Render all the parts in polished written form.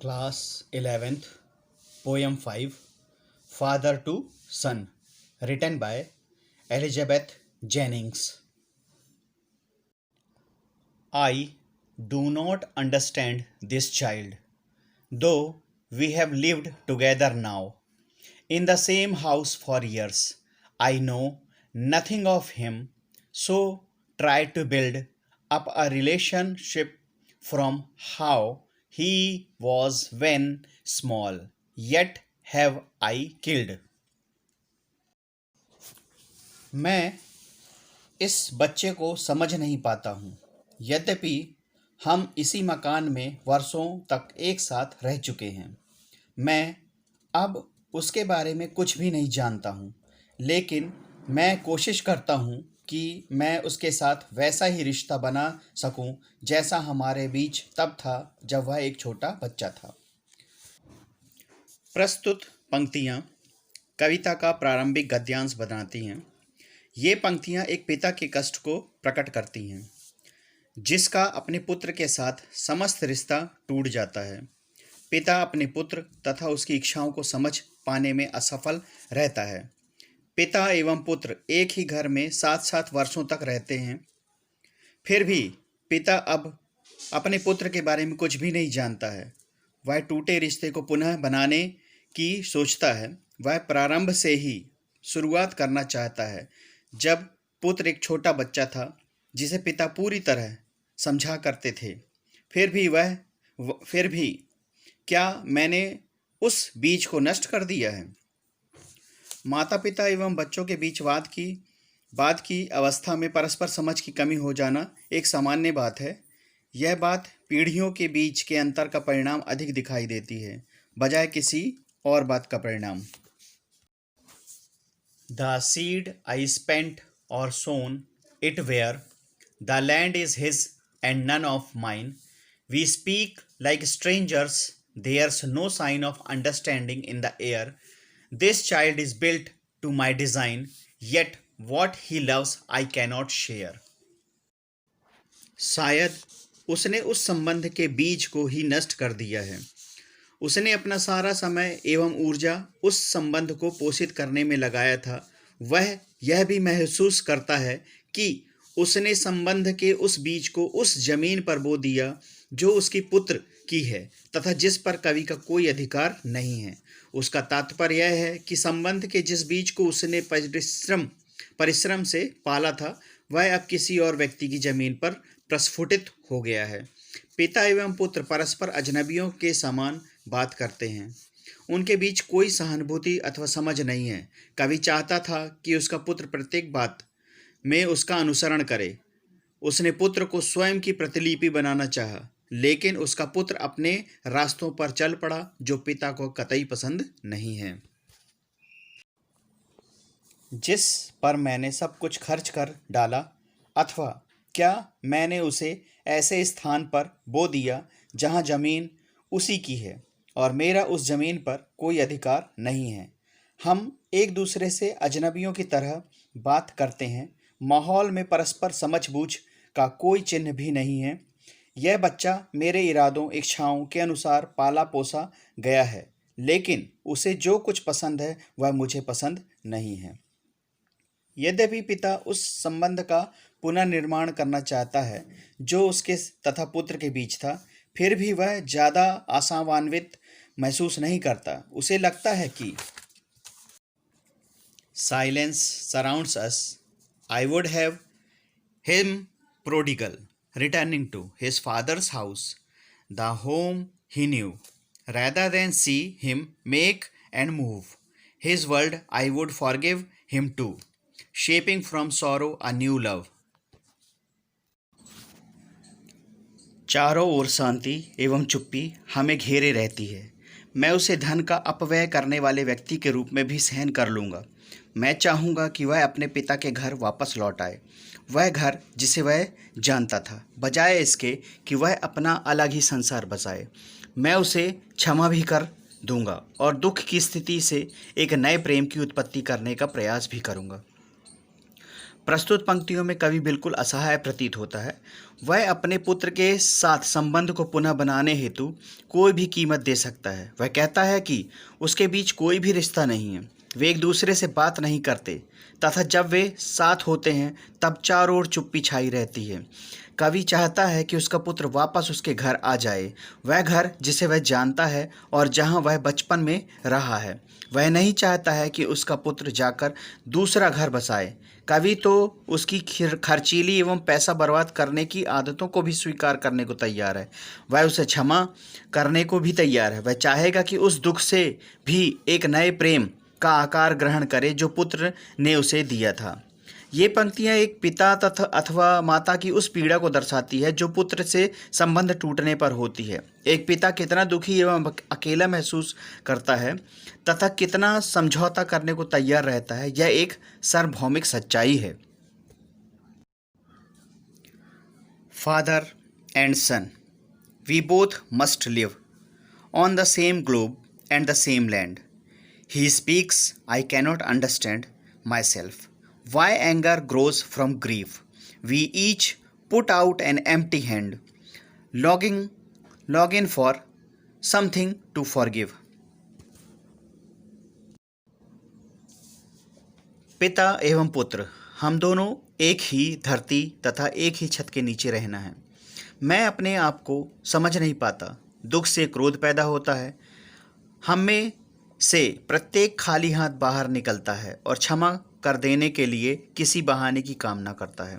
Class 11th, Poem 5, Father to Son, written by Elizabeth Jennings. I do not understand this child, though we have lived together now, in the same house for years. I know nothing of him, so try to build up a relationship from how he was when small. Yet have I killed. मैं इस बच्चे को समझ नहीं पाता हूँ, यद्यपि हम इसी मकान में वर्षों तक एक साथ रह चुके हैं। मैं अब उसके बारे में कुछ भी नहीं जानता हूँ, लेकिन मैं कोशिश करता हूँ कि मैं उसके साथ वैसा ही रिश्ता बना सकूँ जैसा हमारे बीच तब था जब वह एक छोटा बच्चा था। प्रस्तुत पंक्तियाँ कविता का प्रारंभिक गद्यांश बनाती हैं। ये पंक्तियाँ एक पिता के कष्ट को प्रकट करती हैं, जिसका अपने पुत्र के साथ समस्त रिश्ता टूट जाता है। पिता अपने पुत्र तथा उसकी इच्छाओं को समझ पाने में असफल रहता है। पिता एवं पुत्र एक ही घर में साथ साथ वर्षों तक रहते हैं, फिर भी पिता अब अपने पुत्र के बारे में कुछ भी नहीं जानता है। वह टूटे रिश्ते को पुनः बनाने की सोचता है। वह प्रारंभ से ही शुरुआत करना चाहता है, जब पुत्र एक छोटा बच्चा था जिसे पिता पूरी तरह समझा करते थे। फिर भी क्या मैंने उस बीज को नष्ट कर दिया है? माता पिता एवं बच्चों के बीच बाद की अवस्था में परस्पर समझ की कमी हो जाना एक सामान्य बात है। यह बात पीढ़ियों के बीच के अंतर का परिणाम अधिक दिखाई देती है, बजाय किसी और बात का परिणाम। The seed I spent or sown it where the land is his and none of mine. We speak like strangers. There's no sign of understanding in the air. This child is built to my design, yet what he loves I cannot share. शायद उसने उस संबंध के बीज को ही नष्ट कर दिया है। उसने अपना सारा समय एवं ऊर्जा उस संबंध को पोषित करने में लगाया था। वह यह भी महसूस करता है कि उसने संबंध के उस बीज को उस जमीन पर बो दिया जो उसकी पुत्र की है तथा जिस पर कवि का कोई अधिकार नहीं है। उसका तात्पर्य यह है कि संबंध के जिस बीज को उसने परिश्रम से पाला था, वह अब किसी और व्यक्ति की जमीन पर प्रस्फुटित हो गया है। पिता एवं पुत्र परस्पर अजनबियों के समान बात करते हैं। उनके बीच कोई सहानुभूति अथवा समझ नहीं है। कवि चाहता था कि उसका पुत्र प्रत्येक बात में उसका अनुसरण करे। उसने पुत्र को स्वयं की प्रतिलिपि बनाना चाहा, लेकिन उसका पुत्र अपने रास्तों पर चल पड़ा जो पिता को कतई पसंद नहीं है। जिस पर मैंने सब कुछ खर्च कर डाला, अथवा क्या मैंने उसे ऐसे स्थान पर बो दिया जहाँ जमीन उसी की है और मेरा उस जमीन पर कोई अधिकार नहीं है। हम एक दूसरे से अजनबियों की तरह बात करते हैं। माहौल में परस्पर समझबूझ का कोई चिन्ह भी नहीं है। यह बच्चा मेरे इरादों इच्छाओं के अनुसार पाला पोसा गया है, लेकिन उसे जो कुछ पसंद है वह मुझे पसंद नहीं है। यद्यपि पिता उस संबंध का पुनर्निर्माण करना चाहता है जो उसके तथा पुत्र के बीच था, फिर भी वह ज़्यादा आशान्वित महसूस नहीं करता। उसे लगता है कि silence surrounds us. I would have him prodigal returning to his father's house, the home he knew, rather than see him make and move his world. I would forgive him too, shaping from sorrow a new love. चारों ओर शांति एवं चुप्पी हमें घेरे रहती है। मैं उसे धन का अपव्यय करने वाले व्यक्ति के रूप में भी सहन कर लूँगा। मैं चाहूँगा कि वह अपने पिता के घर वापस लौट आए, वह घर जिसे वह जानता था, बजाय इसके कि वह अपना अलग ही संसार बसाए। मैं उसे क्षमा भी कर दूँगा और दुख की स्थिति से एक नए प्रेम की उत्पत्ति करने का प्रयास भी करूँगा। प्रस्तुत पंक्तियों में कवि बिल्कुल असहाय प्रतीत होता है। वह अपने पुत्र के साथ संबंध को पुनः बनाने हेतु कोई भी कीमत दे सकता है। वह कहता है कि उसके बीच कोई भी रिश्ता नहीं है, वे एक दूसरे से बात नहीं करते तथा जब वे साथ होते हैं तब चारों ओर चुप्पी छाई रहती है। कवि चाहता है कि उसका पुत्र वापस उसके घर आ जाए, वह घर जिसे वह जानता है और जहां वह बचपन में रहा है। वह नहीं चाहता है कि उसका पुत्र जाकर दूसरा घर बसाए। कवि तो उसकी खर्चीली एवं पैसा बर्बाद करने की आदतों को भी स्वीकार करने को तैयार है। वह उसे क्षमा करने को भी तैयार है। वह चाहेगा कि उस दुख से भी एक नए प्रेम का आकार ग्रहण करे जो पुत्र ने उसे दिया था। ये पंक्तियां एक पिता तथा अथवा माता की उस पीड़ा को दर्शाती है जो पुत्र से संबंध टूटने पर होती है। एक पिता कितना दुखी एवं अकेला महसूस करता है तथा कितना समझौता करने को तैयार रहता है, यह एक सार्वभौमिक सच्चाई है। Father and son, we both must live on the same globe and the same land. He speaks, I cannot understand myself. Why anger grows from grief? We each put out an empty hand, longing for something to forgive. पिता एवं पुत्र, हम दोनों एक ही धरती तथा एक ही छत के नीचे रहना है। मैं अपने आप को समझ नहीं पाता। दुख से क्रोध पैदा होता है। हम में से प्रत्येक खाली हाथ बाहर निकलता है और क्षमा कर देने के लिए किसी बहाने की कामना करता है।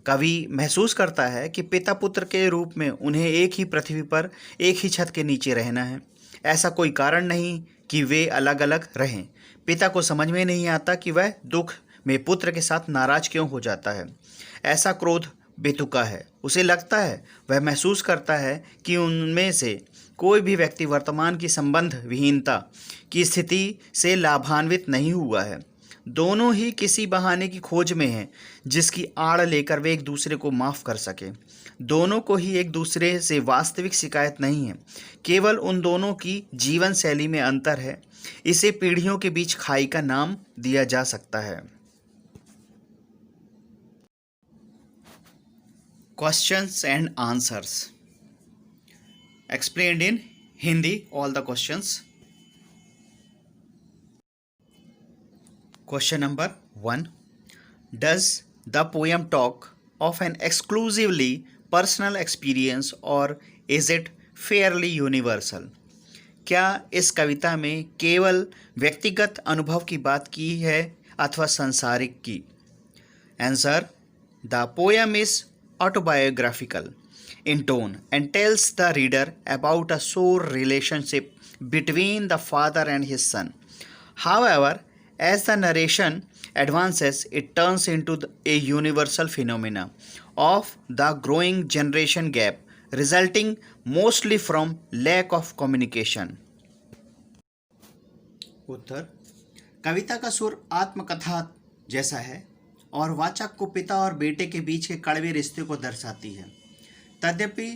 कवि महसूस करता है कि पिता पुत्र के रूप में उन्हें एक ही पृथ्वी पर एक ही छत के नीचे रहना है। ऐसा कोई कारण नहीं कि वे अलग अलग रहें। पिता को समझ में नहीं आता कि वह दुख में पुत्र के साथ नाराज क्यों हो जाता है। ऐसा क्रोध बेतुका है। उसे लगता है, वह महसूस करता है कि उनमें से कोई भी व्यक्ति वर्तमान की संबंध विहीनता की स्थिति से लाभान्वित नहीं हुआ है। दोनों ही किसी बहाने की खोज में हैं जिसकी आड़ लेकर वे एक दूसरे को माफ़ कर सकें। दोनों को ही एक दूसरे से वास्तविक शिकायत नहीं है, केवल उन दोनों की जीवन शैली में अंतर है। इसे पीढ़ियों के बीच खाई का नाम दिया जा सकता है। Questions and answers explained in Hindi, all the questions. Question number 1. Does the poem talk of an exclusively personal experience or is it fairly universal? क्या इस कविता में केवल व्यक्तिगत अनुभव की बात की है अथवा सांसारिक की? Answer: The poem is autobiographical in tone and tells the reader about a sore relationship between the father and his son. However, as the narration advances, it turns into a universal phenomena of the growing generation gap resulting mostly from lack of communication. उत्तर: कविता का सुर आत्मकथा जैसा है और वाचक को पिता और बेटे के बीच के कड़वे रिश्ते को दर्शाती है। तद्यपि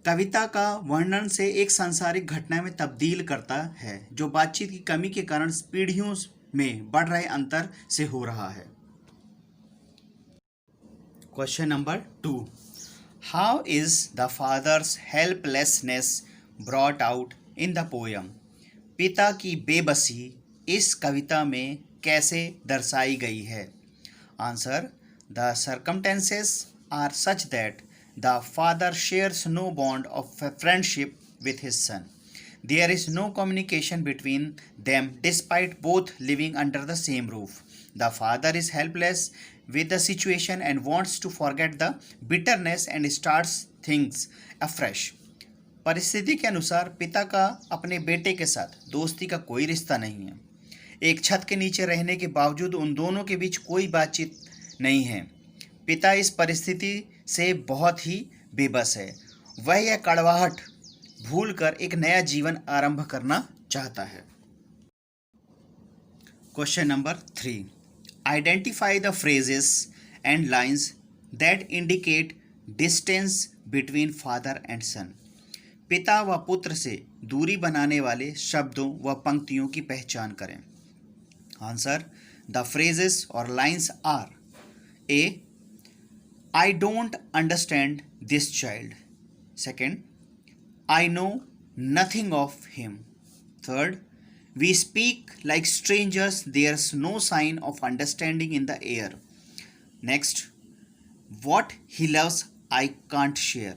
कविता का वर्णन से एक सांसारिक घटना में तब्दील करता है जो बातचीत की कमी के कारण पीढ़ियों में बढ़ रहे अंतर से हो रहा है। Question number 2. How is the father's helplessness brought out in the poem? पिता की बेबसी इस कविता में कैसे दर्शाई गई है? Answer: the circumstances are such that the father shares no bond of friendship with his son. There is no communication between them despite both living under the same roof. The father is helpless with the situation and wants to forget the bitterness and starts things afresh. परिस्थिति के अनुसार पिता का अपने बेटे के साथ दोस्ती का कोई रिश्ता नहीं है। एक छत के नीचे रहने के बावजूद उन दोनों के बीच कोई बातचीत नहीं है। पिता इस परिस्थिति से बहुत ही बेबस है। वह यह कड़वाहट भूलकर एक नया जीवन आरंभ करना चाहता है। Question number 3. Identify the phrases and lines that indicate distance between father and son. पिता व पुत्र से दूरी बनाने वाले शब्दों व पंक्तियों की पहचान करें. आंसर: द फ्रेजेस और lines are A. I don't understand this child. Second, I know nothing of him. Third, we speak like strangers, there's no sign of understanding in the air. Next, what he loves I can't share.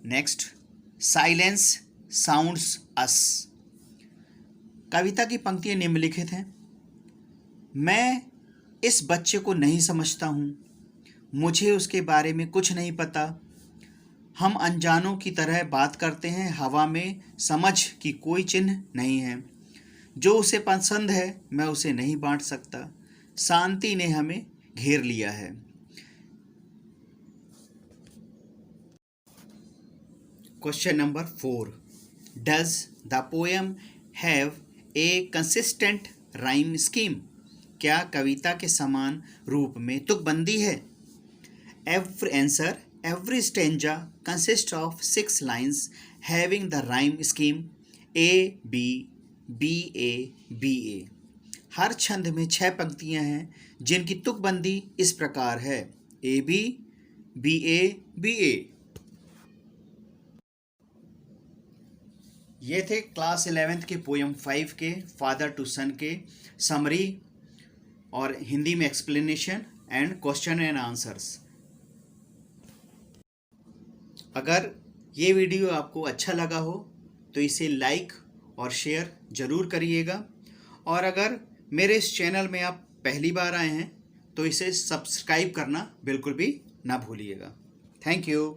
Next, silence sounds us. कविता की पंक्तियां निम्नलिखित हैं। मैं इस बच्चे को नहीं समझता हूँ, मुझे उसके बारे में कुछ नहीं पता। हम अनजानों की तरह बात करते हैं, हवा में समझ की कोई चिन्ह नहीं है। जो उसे पसंद है मैं उसे नहीं बांट सकता, शांति ने हमें घेर लिया है। Question number 4, does the poem have a consistent rhyme scheme? क्या कविता के समान रूप में तुकबंदी है? Every stanza consists of 6 lines having the rhyme scheme A B B A B A. हर छंद में 6 पंक्तियां हैं जिनकी तुकबंदी इस प्रकार है A B B A B A। ये थे क्लास 11th के पोएम 5 के फादर टू सन के समरी और हिंदी में explanation and question and answers. अगर ये वीडियो आपको अच्छा लगा हो तो इसे लाइक और शेयर ज़रूर करिएगा, और अगर मेरे इस चैनल में आप पहली बार आए हैं तो इसे सब्सक्राइब करना बिल्कुल भी ना भूलिएगा। Thank you.